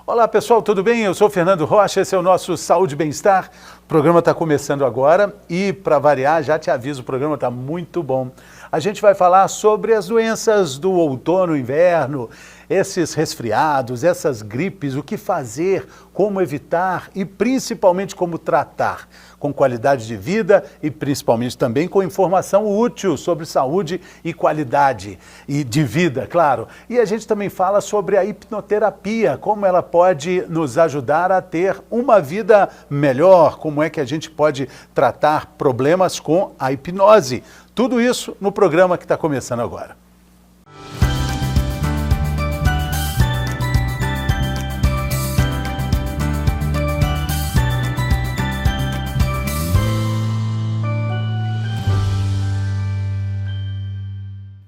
Olá pessoal, tudo bem? Eu sou o Fernando Rocha, esse é o nosso Saúde e Bem-Estar. O programa está começando agora e, para variar, já te aviso, o programa está muito bom. A gente vai falar sobre as doenças do outono, inverno, esses resfriados, essas gripes, o que fazer, como evitar e principalmente como tratar, com qualidade de vida e principalmente também com informação útil sobre saúde e qualidade e de vida, claro. E a gente também fala sobre a hipnoterapia, como ela pode nos ajudar a ter uma vida melhor, como é que a gente pode tratar problemas com a hipnose. Tudo isso no programa que está começando agora.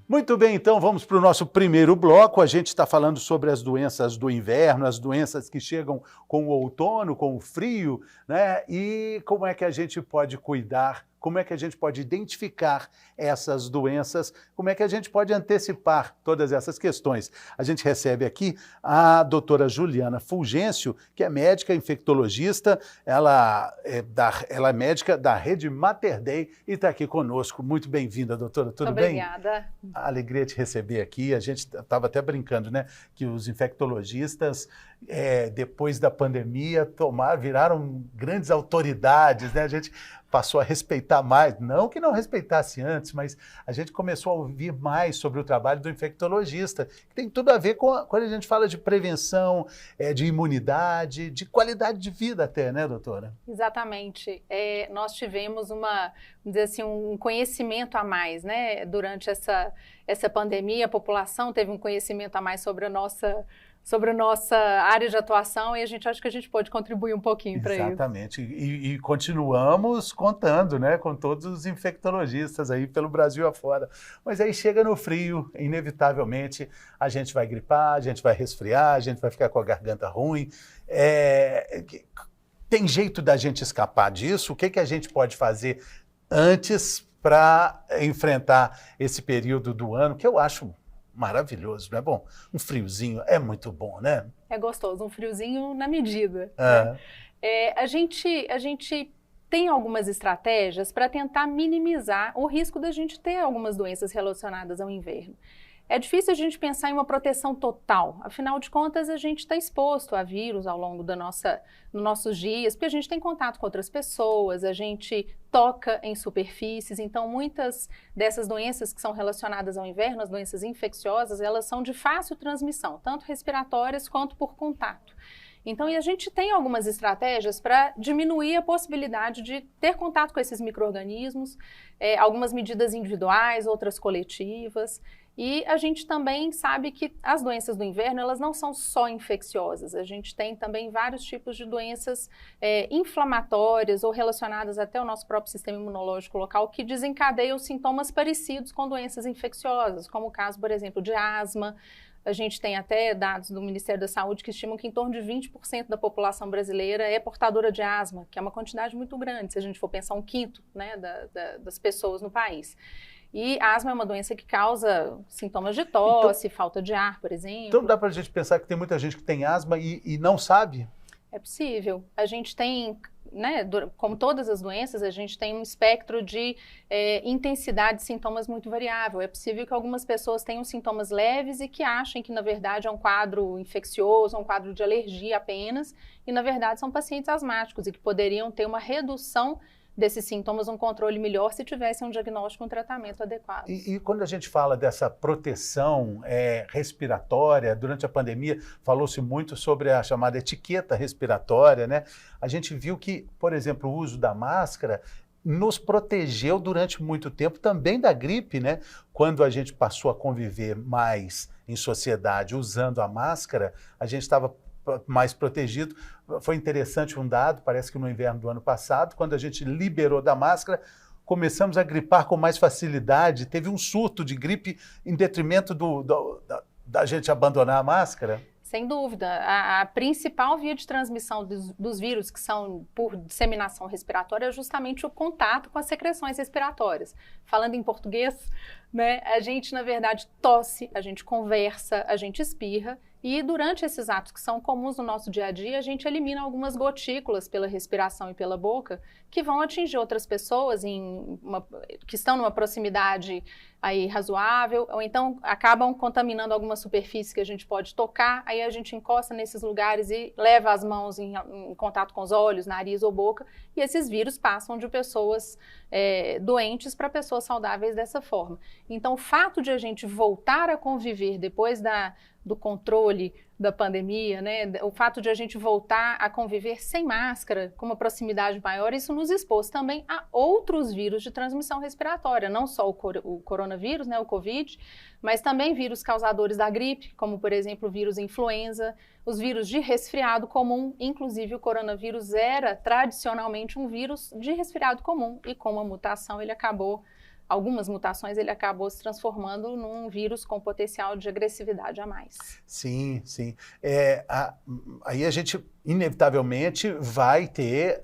Muito bem, então vamos para o nosso primeiro bloco. A gente está falando sobre as doenças do inverno, as doenças que chegam com o outono, com o frio, né? E como é que a gente pode cuidar, como é que a gente pode identificar essas doenças, como é que a gente pode antecipar todas essas questões. A gente recebe aqui a doutora Juliana Fulgêncio, que é médica infectologista, ela é médica da Rede Mater Dei e está aqui conosco. Muito bem-vinda, doutora, tudo bem? Obrigada. A alegria de receber aqui. A gente estava até brincando, né, que os infectologistas, depois da pandemia, viraram grandes autoridades, né? A gente passou a respeitar mais, não que não respeitasse antes, mas a gente começou a ouvir mais sobre o trabalho do infectologista, que tem tudo a ver com quando a gente fala de prevenção, de imunidade, de qualidade de vida até, né, doutora? Exatamente. Nós tivemos vamos dizer assim, um conhecimento a mais, né? Durante essa pandemia, a população teve um conhecimento a mais sobre a nossa área de atuação e a gente acha que a gente pode contribuir um pouquinho para isso. Exatamente. E continuamos contando, né, com todos os infectologistas aí pelo Brasil afora. Mas aí chega no frio, inevitavelmente, a gente vai gripar, a gente vai resfriar, a gente vai ficar com a garganta ruim. Tem jeito da gente escapar disso? O que a gente pode fazer antes para enfrentar esse período do ano, que eu acho maravilhoso, não é bom? Um friozinho é muito bom, né? É gostoso, um friozinho na medida. Ah. Né? A gente tem algumas estratégias para tentar minimizar o risco da gente ter algumas doenças relacionadas ao inverno. É difícil a gente pensar em uma proteção total, afinal de contas a gente está exposto a vírus ao longo dos nossos dias, porque a gente tem contato com outras pessoas, a gente toca em superfícies, então muitas dessas doenças que são relacionadas ao inverno, as doenças infecciosas, elas são de fácil transmissão, tanto respiratórias quanto por contato. Então, e a gente tem algumas estratégias para diminuir a possibilidade de ter contato com esses micro-organismos, algumas medidas individuais, outras coletivas. E a gente também sabe que as doenças do inverno, elas não são só infecciosas. A gente tem também vários tipos de doenças inflamatórias ou relacionadas até ao nosso próprio sistema imunológico local que desencadeiam sintomas parecidos com doenças infecciosas, como o caso, por exemplo, de asma. A gente tem até dados do Ministério da Saúde que estimam que em torno de 20% da população brasileira é portadora de asma, que é uma quantidade muito grande, se a gente for pensar 1/5, né, das pessoas no país. E asma é uma doença que causa sintomas de tosse, falta de ar, por exemplo. Então dá para a gente pensar que tem muita gente que tem asma e não sabe? É possível. A gente tem, né, como todas as doenças, a gente tem um espectro de intensidade de sintomas muito variável. É possível que algumas pessoas tenham sintomas leves e que achem que, na verdade, é um quadro infeccioso, um quadro de alergia apenas, e, na verdade, são pacientes asmáticos e que poderiam ter uma redução desses sintomas, um controle melhor se tivessem um diagnóstico e um tratamento adequado. E quando a gente fala dessa proteção respiratória, durante a pandemia falou-se muito sobre a chamada etiqueta respiratória, né? A gente viu que, por exemplo, o uso da máscara nos protegeu durante muito tempo também da gripe, né? Quando a gente passou a conviver mais em sociedade usando a máscara, a gente estava mais protegido. Foi interessante um dado, parece que no inverno do ano passado, quando a gente liberou da máscara, começamos a gripar com mais facilidade, teve um surto de gripe em detrimento da gente abandonar a máscara. Sem dúvida. A principal via de transmissão dos vírus, que são por disseminação respiratória, é justamente o contato com as secreções respiratórias. Falando em português, né, a gente, na verdade, tosse, a gente conversa, a gente espirra, E durante esses atos que são comuns no nosso dia a dia, a gente elimina algumas gotículas pela respiração e pela boca que vão atingir outras pessoas que estão numa proximidade aí razoável, ou então acabam contaminando alguma superfície que a gente pode tocar, aí a gente encosta nesses lugares e leva as mãos em contato com os olhos, nariz ou boca, e esses vírus passam de pessoas doentes para pessoas saudáveis dessa forma. Então, o fato de a gente voltar a conviver depois do controle da pandemia, né, o fato de a gente voltar a conviver sem máscara, com uma proximidade maior, isso nos expôs também a outros vírus de transmissão respiratória, não só o coronavírus, né, o Covid, mas também vírus causadores da gripe, como, por exemplo, o vírus influenza, os vírus de resfriado comum, inclusive o coronavírus era tradicionalmente um vírus de resfriado comum, e com uma mutação algumas mutações, ele acabou se transformando num vírus com potencial de agressividade a mais. Sim, sim. Aí a gente, inevitavelmente, vai ter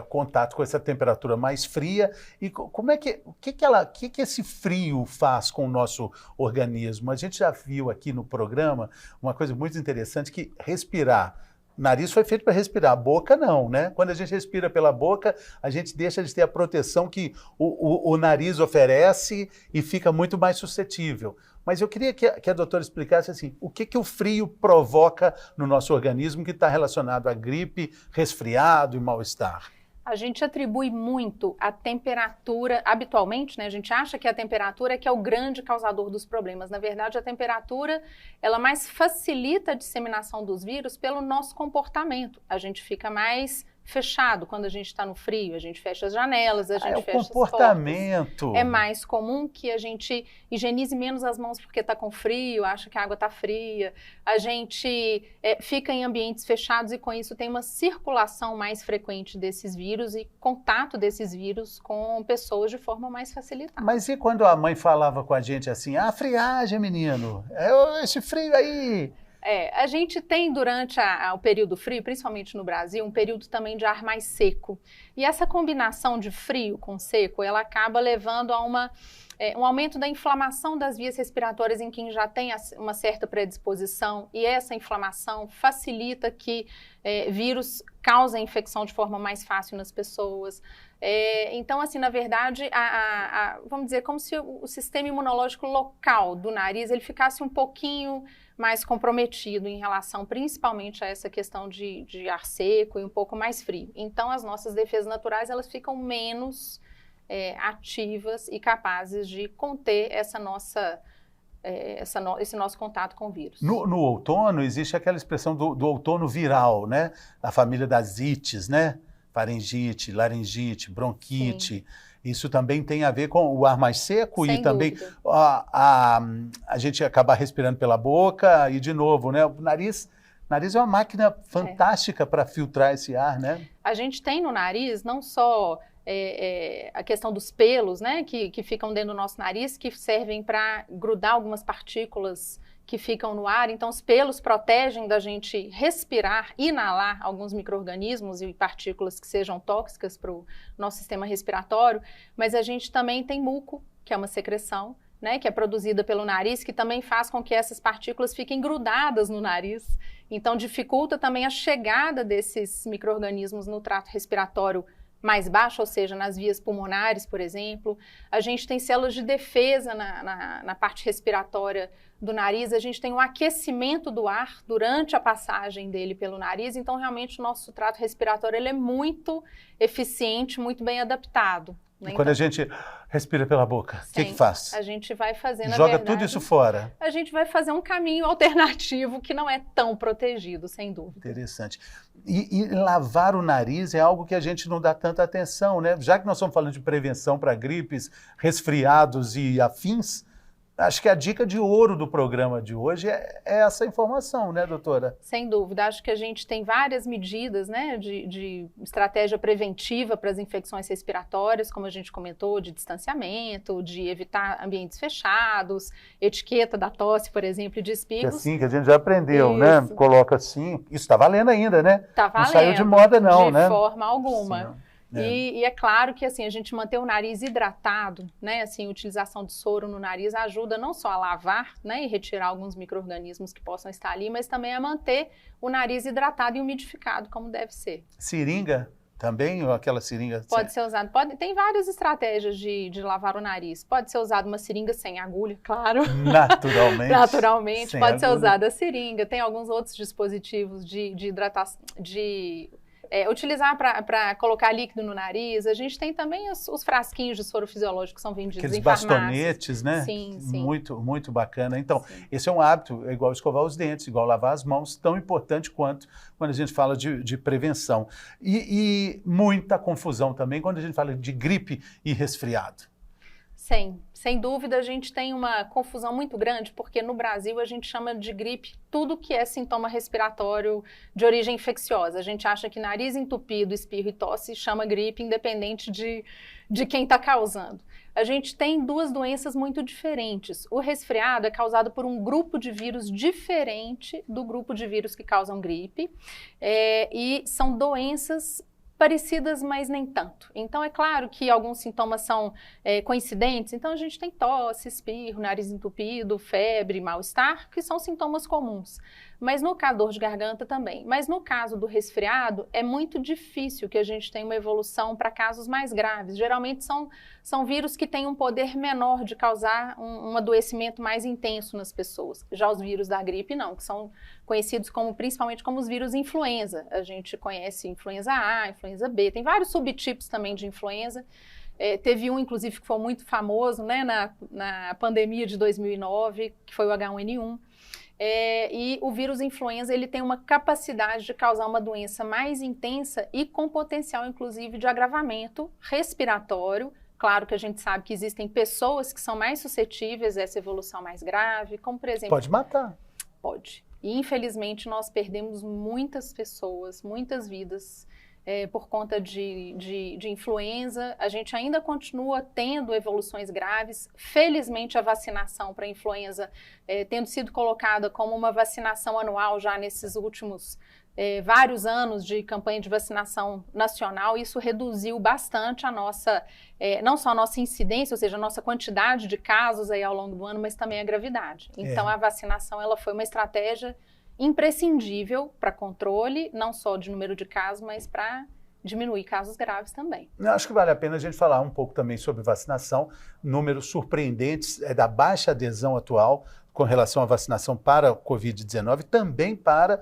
contato com essa temperatura mais fria. E o que esse frio faz com o nosso organismo? A gente já viu aqui no programa uma coisa muito interessante, que respirar. O nariz foi feito para respirar, a boca não, né? Quando a gente respira pela boca, a gente deixa de ter a proteção que o nariz oferece e fica muito mais suscetível. Mas eu queria que a doutora explicasse assim, o que o frio provoca no nosso organismo que está relacionado à gripe, resfriado e mal-estar? A gente atribui muito a temperatura, habitualmente, né, a gente acha que a temperatura é que é o grande causador dos problemas. Na verdade, a temperatura, ela mais facilita a disseminação dos vírus pelo nosso comportamento. A gente fica mais fechado quando a gente está no frio, a gente fecha as janelas, a gente fecha as portas. É o comportamento. É mais comum que a gente higienize menos as mãos porque está com frio, acha que a água está fria. A gente fica em ambientes fechados e com isso tem uma circulação mais frequente desses vírus e contato desses vírus com pessoas de forma mais facilitada. Mas e quando a mãe falava com a gente assim, friagem, menino, esse frio aí... A gente tem durante o período frio, principalmente no Brasil, um período também de ar mais seco. E essa combinação de frio com seco, ela acaba levando a um aumento da inflamação das vias respiratórias em quem já tem uma certa predisposição, e essa inflamação facilita que vírus causem infecção de forma mais fácil nas pessoas. Então, assim, na verdade, vamos dizer, como se o sistema imunológico local do nariz ele ficasse um pouquinho mais comprometido em relação principalmente a essa questão de ar seco e um pouco mais frio. Então, as nossas defesas naturais elas ficam menos ativas e capazes de conter esse nosso contato com o vírus. No outono, existe aquela expressão do outono viral, né? A família das ites, né? Faringite, laringite, bronquite. Sim. Isso também tem a ver com o ar mais seco. Sem e também dúvida. A gente acabar respirando pela boca e, de novo, né? O nariz é uma máquina fantástica para filtrar esse ar, né? A gente tem no nariz não só a questão dos pelos, né, que ficam dentro do nosso nariz, que servem para grudar algumas partículas que ficam no ar. Então, os pelos protegem da gente respirar, inalar alguns micro-organismos e partículas que sejam tóxicas para o nosso sistema respiratório, mas a gente também tem muco, que é uma secreção, né, que é produzida pelo nariz, que também faz com que essas partículas fiquem grudadas no nariz. Então, dificulta também a chegada desses micro-organismos no trato respiratório mais baixo, ou seja, nas vias pulmonares, por exemplo. A gente tem células de defesa na parte respiratória do nariz, a gente tem um aquecimento do ar durante a passagem dele pelo nariz, então realmente o nosso trato respiratório ele é muito eficiente, muito bem adaptado. E quando a gente respira pela boca, o que faz? A gente vai fazer, na Joga verdade, tudo isso fora. A gente vai fazer um caminho alternativo que não é tão protegido, sem dúvida. Interessante. E lavar o nariz é algo que a gente não dá tanta atenção, né? Já que nós estamos falando de prevenção para gripes, resfriados e afins, acho que a dica de ouro do programa de hoje é essa informação, né, doutora? Sem dúvida. Acho que a gente tem várias medidas, né, de estratégia preventiva para as infecções respiratórias, como a gente comentou, de distanciamento, de evitar ambientes fechados, etiqueta da tosse, por exemplo, e de espirros. Que assim, que a gente já aprendeu, né? Coloca assim. Isso está valendo ainda, né? Está valendo. Não saiu de moda, não, de né? De forma alguma. Sim. E é claro que assim, a gente manter o nariz hidratado, né, assim, a utilização de soro no nariz ajuda não só a lavar, né, e retirar alguns micro-organismos que possam estar ali, mas também a manter o nariz hidratado e umidificado, como deve ser. Seringa também, ou aquela seringa? Pode ser usado, tem várias estratégias de lavar o nariz. Pode ser usada uma seringa sem agulha, claro. Naturalmente. Naturalmente, pode ser agulha. usada a seringa. Tem alguns outros dispositivos de hidratação, utilizar para colocar líquido no nariz. A gente tem também os frasquinhos de soro fisiológico que são vendidos aqueles em farmácias. bastonetes, né? Sim, sim. Muito, muito bacana. Então, Sim. esse é um hábito, é igual escovar os dentes, igual lavar as mãos, tão importante quanto quando a gente fala de prevenção. E muita confusão também quando a gente fala de gripe e resfriado. Sem dúvida, a gente tem uma confusão muito grande, porque no Brasil a gente chama de gripe tudo que é sintoma respiratório de origem infecciosa. A gente acha que nariz entupido, espirro e tosse chama gripe, independente de quem está causando. A gente tem duas doenças muito diferentes. O resfriado é causado por um grupo de vírus diferente do grupo de vírus que causam gripe, e são doenças parecidas, mas nem tanto. Então, é claro que alguns sintomas são coincidentes. Então, a gente tem tosse, espirro, nariz entupido, febre, mal-estar, que são sintomas comuns. Mas no caso, dor de garganta também. Mas no caso do resfriado, é muito difícil que a gente tenha uma evolução para casos mais graves. Geralmente são vírus que têm um poder menor de causar um adoecimento mais intenso nas pessoas. Já os vírus da gripe não, que são conhecidos principalmente como os vírus influenza. A gente conhece influenza A, influenza B, tem vários subtipos também de influenza. Teve um, inclusive, que foi muito famoso, né, na pandemia de 2009, que foi o H1N1. E o vírus influenza, ele tem uma capacidade de causar uma doença mais intensa e com potencial, inclusive, de agravamento respiratório. Claro que a gente sabe que existem pessoas que são mais suscetíveis a essa evolução mais grave, como, por exemplo... Pode matar. Pode. E, infelizmente, nós perdemos muitas pessoas, muitas vidas, por conta de influenza. A gente ainda continua tendo evoluções graves. Felizmente, a vacinação para a influenza tendo sido colocada como uma vacinação anual já nesses últimos vários anos de campanha de vacinação nacional, isso reduziu bastante a nossa, não só a nossa incidência, ou seja, a nossa quantidade de casos aí ao longo do ano, mas também a gravidade. Então, a vacinação ela foi uma estratégia imprescindível para controle, não só de número de casos, mas para diminuir casos graves também. Eu acho que vale a pena a gente falar um pouco também sobre vacinação, números surpreendentes da baixa adesão atual com relação à vacinação para a Covid-19, também para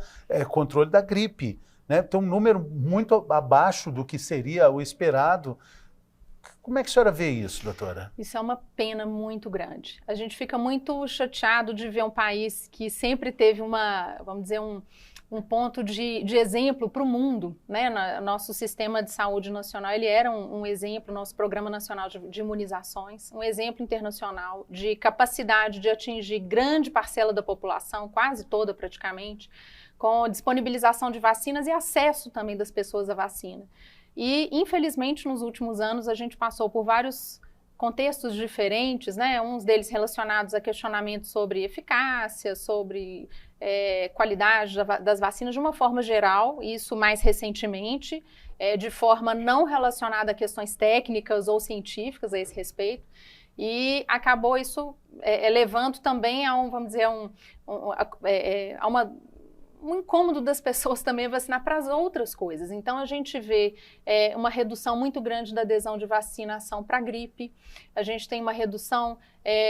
controle da gripe, né? Então, um número muito abaixo do que seria o esperado. Como é que a senhora vê isso, doutora? Isso é uma pena muito grande. A gente fica muito chateado de ver um país que sempre teve vamos dizer, um ponto de exemplo para o mundo, né? Nosso sistema de saúde nacional, ele era um exemplo, nosso Programa Nacional de Imunizações, um exemplo internacional de capacidade de atingir grande parcela da população, quase toda praticamente, com disponibilização de vacinas e acesso também das pessoas à vacina. E, infelizmente, nos últimos anos, a gente passou por vários contextos diferentes, né? Uns deles relacionados a questionamentos sobre eficácia, sobre qualidade das vacinas de uma forma geral, isso mais recentemente, de forma não relacionada a questões técnicas ou científicas a esse respeito. E acabou isso levando também a vamos dizer, a um incômodo das pessoas também vacinar para as outras coisas. Então, a gente vê uma redução muito grande da adesão de vacinação para gripe, a gente tem uma redução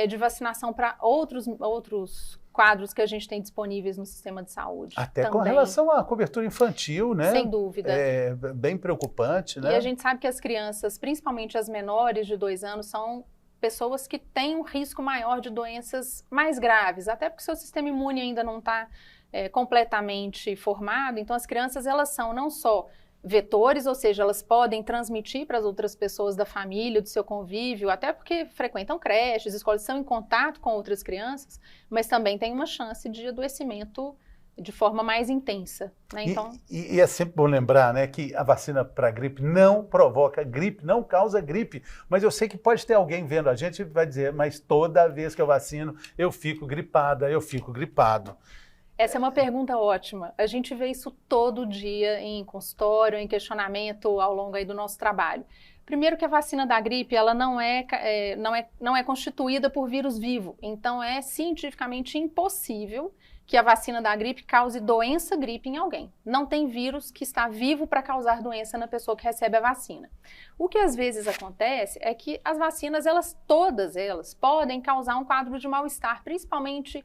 de vacinação para outros quadros que a gente tem disponíveis no sistema de saúde. Até também. Com relação à cobertura infantil, né? Sem dúvida. É bem preocupante, né? E a gente sabe que as crianças, principalmente as menores de 2 anos, são pessoas que têm um risco maior de doenças mais graves, até porque seu sistema imune ainda não está completamente formado. Então, as crianças, elas são não só vetores, ou seja, elas podem transmitir para as outras pessoas da família, do seu convívio, até porque frequentam creches, escolas, são em contato com outras crianças, mas também tem uma chance de adoecimento de forma mais intensa, né? Então... E é sempre bom lembrar, né, que a vacina para gripe não provoca gripe, não causa gripe, mas eu sei que pode ter alguém vendo a gente e vai dizer, mas toda vez que eu vacino, eu fico gripada, eu fico gripado. Essa é uma pergunta ótima. A gente vê isso todo dia em consultório, em questionamento ao longo aí do nosso trabalho. Primeiro que a vacina da gripe, ela não é constituída por vírus vivo. Então, é cientificamente impossível que a vacina da gripe cause doença gripe em alguém. Não tem vírus que está vivo para causar doença na pessoa que recebe a vacina. O que às vezes acontece é que as vacinas, todas elas, podem causar um quadro de mal-estar, principalmente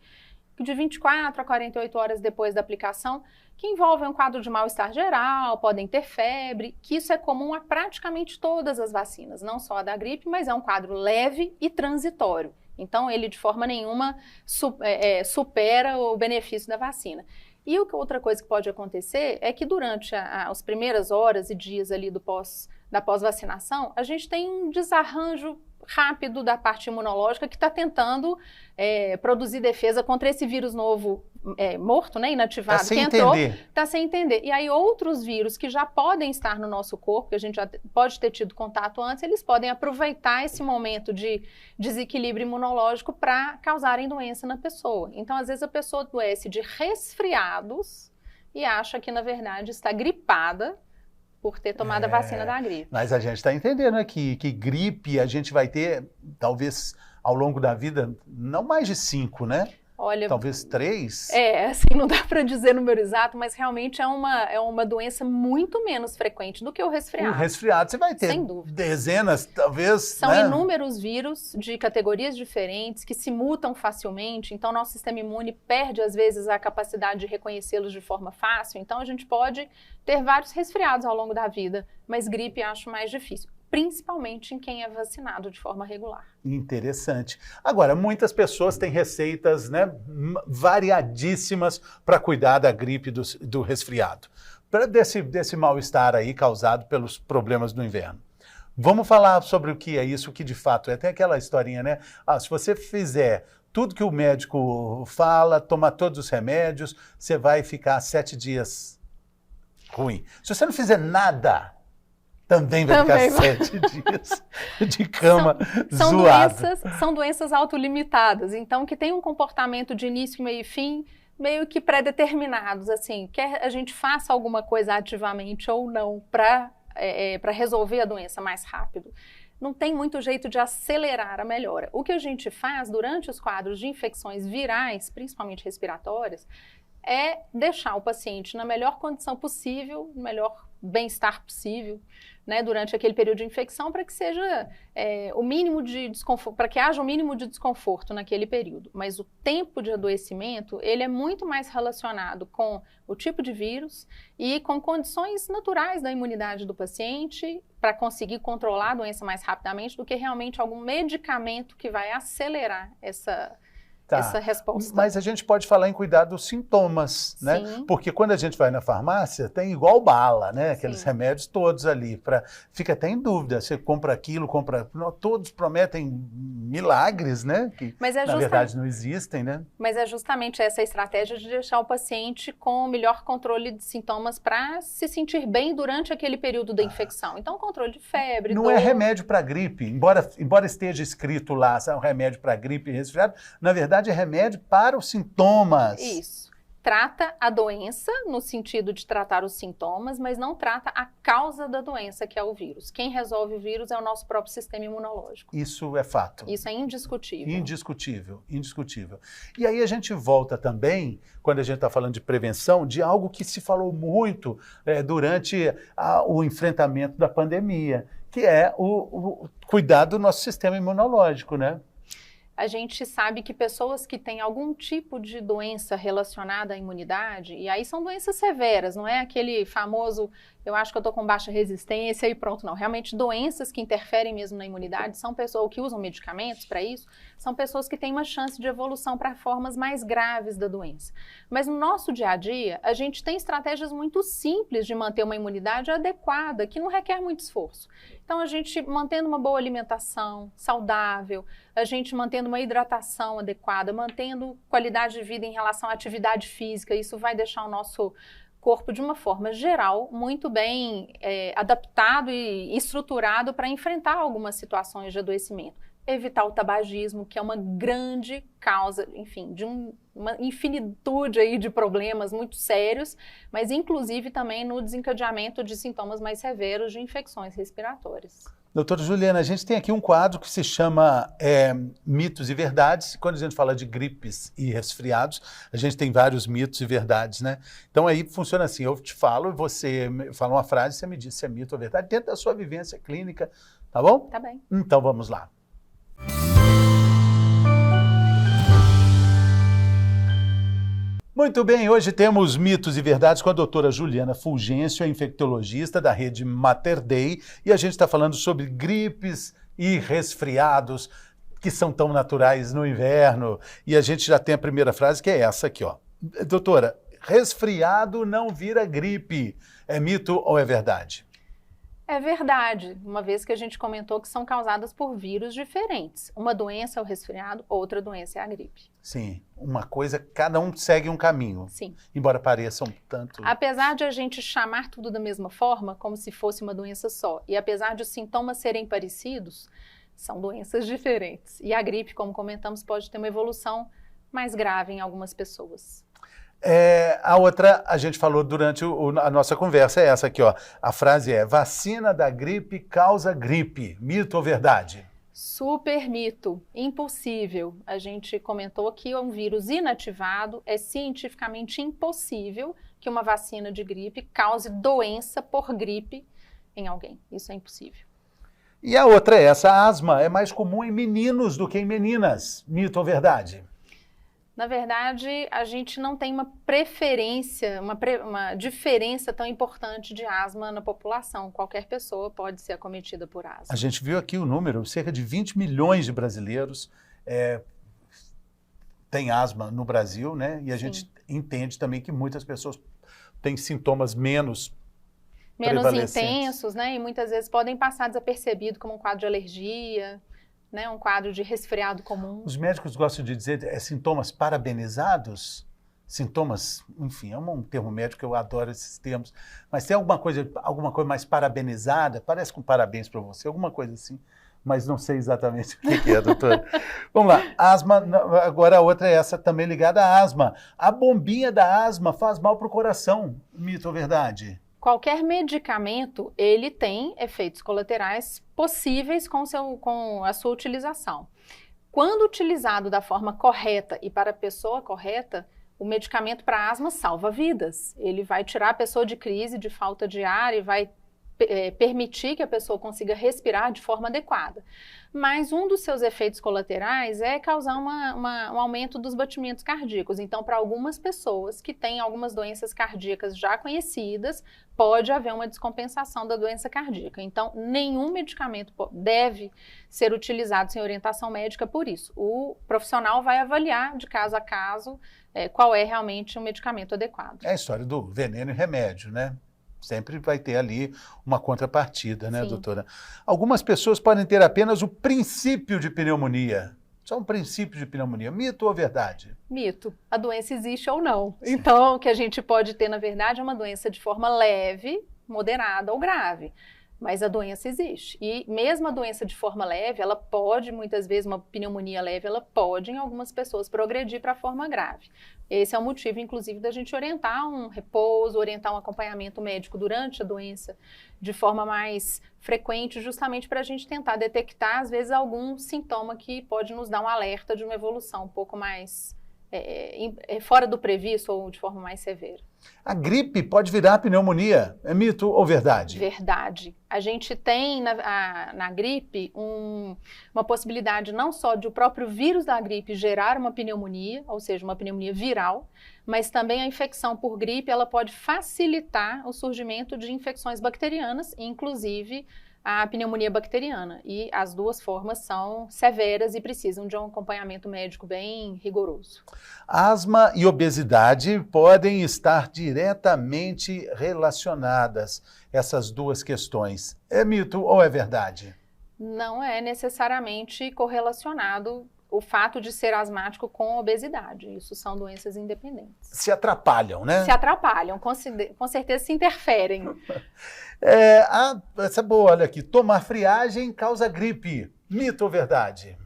de 24 a 48 horas depois da aplicação, que envolvem um quadro de mal-estar geral, podem ter febre, que isso é comum a praticamente todas as vacinas, não só a da gripe, mas é um quadro leve e transitório. Então, ele de forma nenhuma supera o benefício da vacina. E outra coisa que pode acontecer é que durante as primeiras horas e dias ali da pós-vacinação, a gente tem um desarranjo rápido da parte imunológica que está tentando produzir defesa contra esse vírus novo morto, né, inativado, que entrou, está sem entender. E aí outros vírus que já podem estar no nosso corpo, que a gente já pode ter tido contato antes, eles podem aproveitar esse momento de desequilíbrio imunológico para causarem doença na pessoa. Então, às vezes, a pessoa adoece de resfriados e acha que, na verdade, está gripada por ter tomado a vacina da gripe. Mas a gente está entendendo aqui que gripe a gente vai ter, talvez, ao longo da vida, não mais de 5, né? Olha, talvez 3? Assim, não dá para dizer número exato, mas realmente é uma doença muito menos frequente do que o resfriado. O resfriado você vai ter dezenas, talvez. São inúmeros vírus de categorias diferentes que se mutam facilmente, então nosso sistema imune perde às vezes a capacidade de reconhecê-los de forma fácil, então a gente pode ter vários resfriados ao longo da vida, mas gripe acho mais difícil. Principalmente em quem é vacinado de forma regular. Interessante. Agora, muitas pessoas têm receitas, né, variadíssimas para cuidar da gripe do resfriado, desse mal-estar aí causado pelos problemas do inverno. Vamos falar sobre o que é isso, o que de fato é. Tem aquela historinha, né? Se você fizer tudo que o médico fala, tomar todos os remédios, você vai ficar 7 dias ruim. Se você não fizer nada, também vai ficar 7 dias de cama zoado. São doenças autolimitadas, então que tem um comportamento de início, meio e fim, meio que pré-determinados, assim, quer a gente faça alguma coisa ativamente ou não para resolver a doença mais rápido. Não tem muito jeito de acelerar a melhora. O que a gente faz durante os quadros de infecções virais, principalmente respiratórias, é deixar o paciente na melhor condição possível, no melhor bem-estar possível, né, durante aquele período de infecção, para que seja o mínimo de desconforto, para que haja o mínimo de desconforto naquele período. Mas o tempo de adoecimento, ele é muito mais relacionado com o tipo de vírus e com condições naturais da imunidade do paciente para conseguir controlar a doença mais rapidamente do que realmente algum medicamento que vai acelerar essa resposta. Mas a gente pode falar em cuidar dos sintomas, né? Sim. Porque quando a gente vai na farmácia, tem igual bala, né? Aqueles remédios todos ali. Fica até em dúvida, você compra aquilo, todos prometem milagres, né? Que na verdade não existem, né? Mas é justamente essa estratégia de deixar o paciente com o melhor controle de sintomas para se sentir bem durante aquele período da infecção. Então, controle de febre, não dor... é remédio para gripe, embora esteja escrito lá, é um remédio para gripe e resfriado, na verdade é remédio para os sintomas. Isso. Trata a doença no sentido de tratar os sintomas, mas não trata a causa da doença, que é o vírus. Quem resolve o vírus é o nosso próprio sistema imunológico. Isso é fato. Isso é indiscutível. Indiscutível, indiscutível. E aí a gente volta também, quando a gente está falando de prevenção, de algo que se falou muito durante o enfrentamento da pandemia, que é o cuidar do nosso sistema imunológico, né? A gente sabe que pessoas que têm algum tipo de doença relacionada à imunidade, e aí são doenças severas, não é aquele famoso, eu acho que eu estou com baixa resistência e pronto, não. Realmente doenças que interferem mesmo na imunidade são pessoas que usam medicamentos para isso, são pessoas que têm uma chance de evolução para formas mais graves da doença. Mas no nosso dia a dia, a gente tem estratégias muito simples de manter uma imunidade adequada, que não requer muito esforço. Então, a gente mantendo uma boa alimentação saudável, a gente mantendo uma hidratação adequada, mantendo qualidade de vida em relação à atividade física, isso vai deixar o nosso corpo, de uma forma geral, muito bem adaptado e estruturado para enfrentar algumas situações de adoecimento. evitar o tabagismo, que é uma grande causa, enfim, de uma infinitude aí de problemas muito sérios, mas inclusive também no desencadeamento de sintomas mais severos de infecções respiratórias. Doutora Juliana, a gente tem aqui um quadro que se chama Mitos e Verdades. Quando a gente fala de gripes e resfriados, a gente tem vários mitos e verdades, né? Então aí funciona assim, eu te falo, você fala uma frase, você me diz se é mito ou verdade, dentro da sua vivência clínica, tá bom? Tá bem. Então vamos lá. Muito bem, hoje temos Mitos e Verdades com a doutora Juliana Fulgêncio, a infectologista da rede Mater Dei, e a gente está falando sobre gripes e resfriados que são tão naturais no inverno. E a gente já tem a primeira frase, que é essa aqui, ó. Doutora, resfriado não vira gripe. É mito ou é verdade? É verdade, uma vez que a gente comentou que são causadas por vírus diferentes. Uma doença é o resfriado, outra doença é a gripe. Sim, uma coisa, cada um segue um caminho. Sim. Embora pareçam tanto... Apesar de a gente chamar tudo da mesma forma, como se fosse uma doença só, e apesar de os sintomas serem parecidos, são doenças diferentes. E a gripe, como comentamos, pode ter uma evolução mais grave em algumas pessoas. A outra, a gente falou durante a nossa conversa, é essa aqui, ó. A frase é: vacina da gripe causa gripe. Mito ou verdade? Super mito, impossível. A gente comentou que um vírus inativado é cientificamente impossível que uma vacina de gripe cause doença por gripe em alguém. Isso é impossível. E a outra é essa: a asma é mais comum em meninos do que em meninas. Mito ou verdade? Na verdade, a gente não tem uma preferência, uma diferença tão importante de asma na população. Qualquer pessoa pode ser acometida por asma. A gente viu aqui o número, cerca de 20 milhões de brasileiros têm asma no Brasil, né? E a gente entende também que muitas pessoas têm sintomas menos intensos, né? E muitas vezes podem passar desapercebido como um quadro de alergia, né, um quadro de resfriado comum. Os médicos gostam de dizer sintomas parabenizados, sintomas, enfim, é um termo médico, eu adoro esses termos, mas tem alguma coisa mais parabenizada, parece com parabéns para você, alguma coisa assim, mas não sei exatamente o que é, doutora. Vamos lá, asma, agora a outra é essa também ligada à asma. A bombinha da asma faz mal para o coração, mito ou verdade? Qualquer medicamento, ele tem efeitos colaterais possíveis com a sua utilização. Quando utilizado da forma correta e para a pessoa correta, o medicamento para asma salva vidas. Ele vai tirar a pessoa de crise, de falta de ar e vai permitir que a pessoa consiga respirar de forma adequada. Mas um dos seus efeitos colaterais é causar um aumento dos batimentos cardíacos. Então, para algumas pessoas que têm algumas doenças cardíacas já conhecidas, pode haver uma descompensação da doença cardíaca. Então, nenhum medicamento deve ser utilizado sem orientação médica por isso. O profissional vai avaliar de caso a caso qual é realmente o medicamento adequado. É a história do veneno e remédio, né? Sempre vai ter ali uma contrapartida, né, Sim. doutora? Algumas pessoas podem ter apenas o princípio de pneumonia. Só um princípio de pneumonia. Mito ou verdade? Mito. A doença existe ou não. Sim. Então, o que a gente pode ter, na verdade, é uma doença de forma leve, moderada ou grave. Mas a doença existe. E mesmo a doença de forma leve, ela pode, muitas vezes, uma pneumonia leve, ela pode, em algumas pessoas, progredir para a forma grave. Esse é o motivo, inclusive, da gente orientar um repouso, orientar um acompanhamento médico durante a doença de forma mais frequente, justamente para a gente tentar detectar, às vezes, algum sintoma que pode nos dar um alerta de uma evolução um pouco mais fora do previsto ou de forma mais severa. A gripe pode virar pneumonia. É mito ou verdade? Verdade. A gente tem na gripe uma possibilidade não só de o próprio vírus da gripe gerar uma pneumonia, ou seja, uma pneumonia viral, mas também a infecção por gripe ela pode facilitar o surgimento de infecções bacterianas, inclusive a pneumonia bacteriana. E as duas formas são severas e precisam de um acompanhamento médico bem rigoroso. Asma e obesidade podem estar diretamente relacionadas, essas duas questões. É mito ou é verdade? Não é necessariamente correlacionado o fato de ser asmático com obesidade. Isso são doenças independentes. Se atrapalham, né? Se atrapalham, com certeza se interferem. Essa boa, olha aqui. Tomar friagem causa gripe. Mito ou verdade?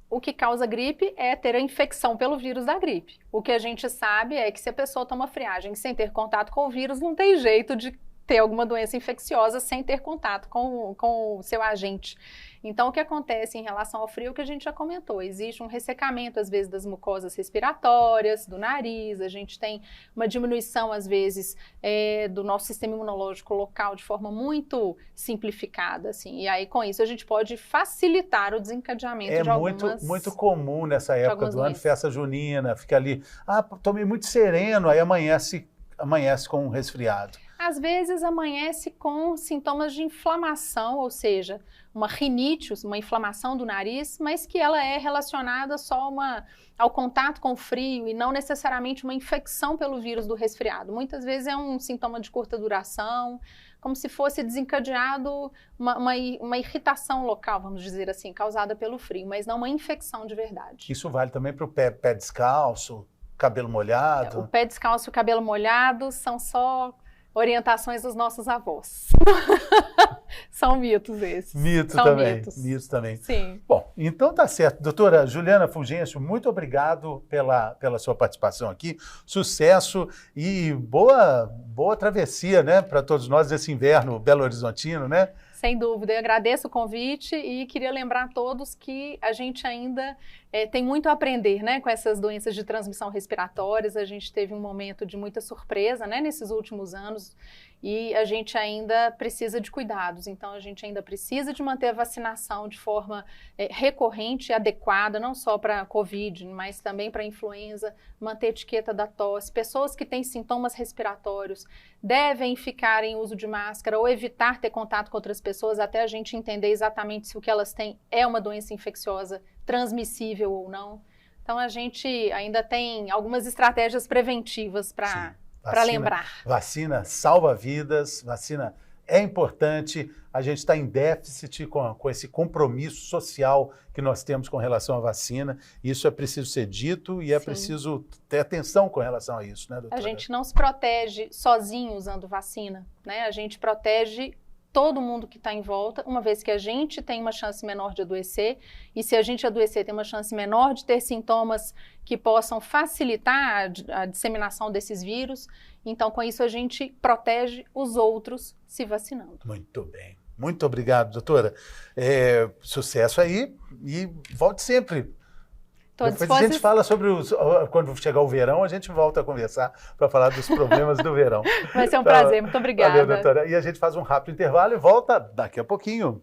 O que causa gripe é ter a infecção pelo vírus da gripe. O que a gente sabe é que se a pessoa toma friagem sem ter contato com o vírus, não tem jeito de ter alguma doença infecciosa sem ter contato com o seu agente. Então, o que acontece em relação ao frio, que a gente já comentou, existe um ressecamento, às vezes, das mucosas respiratórias, do nariz, a gente tem uma diminuição, às vezes, do nosso sistema imunológico local de forma muito simplificada, assim, e aí, com isso, a gente pode facilitar o desencadeamento de algumas... É muito comum nessa época do ano, doenças. festa junina, fica ali, tomei muito sereno, aí amanhece com um resfriado. Às vezes amanhece com sintomas de inflamação, ou seja, uma rinite, uma inflamação do nariz, mas que ela é relacionada só ao contato com o frio e não necessariamente uma infecção pelo vírus do resfriado. Muitas vezes é um sintoma de curta duração, como se fosse desencadeado uma irritação local, vamos dizer assim, causada pelo frio, mas não uma infecção de verdade. Isso vale também para o pé descalço, cabelo molhado? O pé descalço e o cabelo molhado são só orientações dos nossos avós. São mitos esses. Mito também. Sim. Bom, então tá certo. Doutora Juliana Fulgêncio, muito obrigado pela sua participação aqui. Sucesso e boa travessia, né, para todos nós desse inverno belo-horizontino, né? Sem dúvida, eu agradeço o convite e queria lembrar a todos que a gente ainda tem muito a aprender, né, com essas doenças de transmissão respiratórias. A gente teve um momento de muita surpresa, né, nesses últimos anos e a gente ainda precisa de cuidados. Então, a gente ainda precisa de manter a vacinação de forma recorrente e adequada, não só para a Covid, mas também para a influenza, manter a etiqueta da tosse. Pessoas que têm sintomas respiratórios devem ficar em uso de máscara ou evitar ter contato com outras pessoas até a gente entender exatamente se o que elas têm é uma doença infecciosa transmissível ou não. Então, a gente ainda tem algumas estratégias preventivas para lembrar. Vacina salva vidas, vacina é importante. A gente está em déficit com esse compromisso social que nós temos com relação à vacina. Isso é preciso ser dito e é preciso ter atenção com relação a isso, né, doutora? A gente não se protege sozinho usando vacina, né? A gente protege todo mundo que está em volta, uma vez que a gente tem uma chance menor de adoecer, e se a gente adoecer, tem uma chance menor de ter sintomas que possam facilitar a disseminação desses vírus. Então, com isso, a gente protege os outros se vacinando. Muito bem. Muito obrigado, doutora. Sucesso aí e volte sempre. Depois a gente fala sobre quando chegar o verão, a gente volta a conversar para falar dos problemas do verão. Vai ser um prazer, muito obrigada. Valeu, doutora. E a gente faz um rápido intervalo e volta daqui a pouquinho.